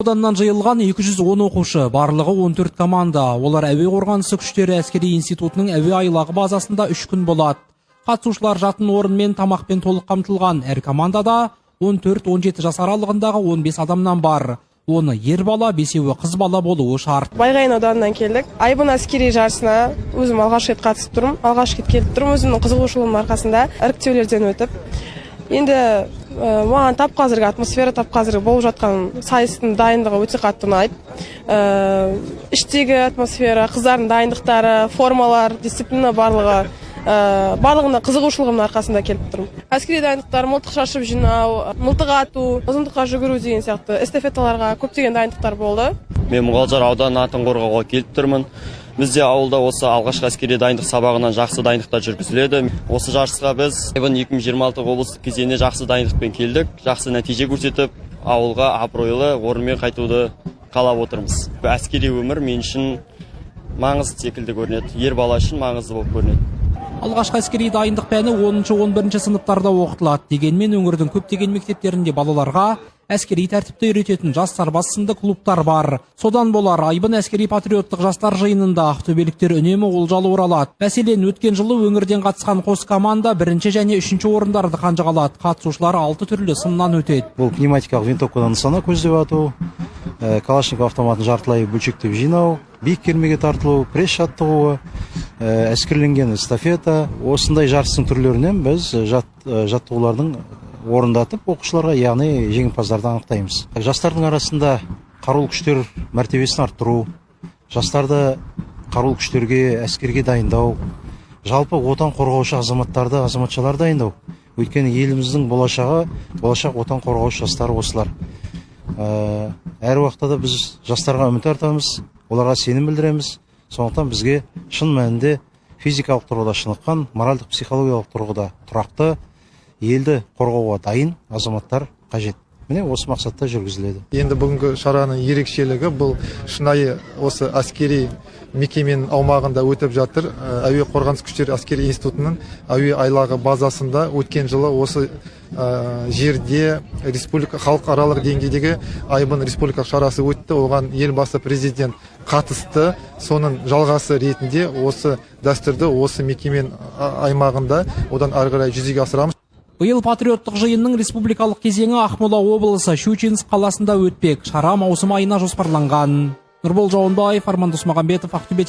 Ауданнан жиылған 210 оқушы, барлығы 14 команда. Олар әуе қорғанысы күштері әскери институтының әуе айлағы базасында 3 күн болады. Қатысушылар жатын орынмен, тамақпен толық қамтылған. Әр командада 14-17 жас аралығындағы 15 адамнан бар. Оны ер бала, 5-еуі қыз бала болуы шарт. Байғайын ауданынан келдік. Айбын әскери жарысына өзім алғаш рет қатысып тұрмын. Алғаш рет келіп тұрмын. Өзімнің қызығушылығымның арқасында іріктеулерден өтіп. Енді маған тап қазіргі атмосфера, тап қазіргі болып жатқан сайыстың дайындығы өте қатты ұнайды. Іштегі атмосфера, қыздардың дайындықтары, формалар, дисциплина барлығына қызығушылығымның арқасында келіп тұрмын. Әскери дайындықтар, мылтық шашып жинау, мылтық ату, ұзындыққа жүгіру деген сияқты эстафеталарға көптеген дайындықтар болды. Мен Мұғалжар ауданының атын қорғауға келіп тұрмын. Бізде ауылда осы алғашқы әскери дайындық сабағынан жақсы дайындықтар жүргізіледі. Осы жарысқа біз 2026 облыстық кезеңіне жақсы дайындықпен келдік. Жақсы нәтиже көрсетіп, ауылға абыройлы орынмен қайтуды қалап отырмыз. Әскери өмір мен үшін маңызды секілді көрінеді. Ер бала үшін маңызды болып көрінеді. Алғашқы әскери дайындық пәні 10-11 сыныптарда оқытылады. Дегенмен өңірдің көптеген мектептерінде балаларға әскери тәртіпті үйрететін жас сарбаз сынды клубтар бар. Содан болар Айбын әскери патриоттық жастар жиынында ақтөбеліктер үнемі олжалы оралады. Мәселен, өткен жылы өңірден қатысқан қос команда 1 және 3 орындарды қанжығалады. Қатысушылар 6 түрлі сыннан өтеді. Бұл пневматикалық винтовкадан нысана көздеп ату, Калашников автоматын жартылай бөлшектеп жинау, биік кермеге тартылу, пресс жаттығуы, әскерленген эстафета. Осындай жарыстың түрлерінен біз жаттығулардың орындатып оқушыларға, яғни жеңімпаздарды анықтаймыз. Жастардың арасында қарулы күштер мәртебесін арттыру, жастарды қарулы күштерге, әскерге дайындау, жалпы отан қорғаушы азаматтарды, азаматшалар дайындау. Өйткені еліміздің болашақ отан қорғаушы жастары осылар. Әр уақытта да біз жастарға үміт артамыз, оларға сенім білдіреміз. Сондықтан бізге шын мәнінде физикалық тұрғыда шыныққан, моральдық, психологиялық тұрғыда тұрақты, елді қорғауға дайын азаматтар қажет. Міне осы мақсатта жүргізіледі. Енді бүгінгі шараның ерекшелігі бұл шынайы осы әскери мекеменің аумағында өтіп жатыр. Әуе қорғаныс күштері әскери институтының әуе айлағы базасында өткен жылы осы жерде республика халықаралық деңгейдегі Айбын республикалық шарасы өтті. Оған елбасы президент қатысты. Соның жалғасы ретінде осы дәстүрді осы мекеменің аймағында одан ары қарай жүзеге асырамыз. Биыл патриоттық жиынның республикалық кезеңі Ақмола облысы Щучинск қаласында өтпек. Шара маусым айына жоспарланған. Нұрбол Жауынбаев, Арман Досмағамбетов, Ақтөбе.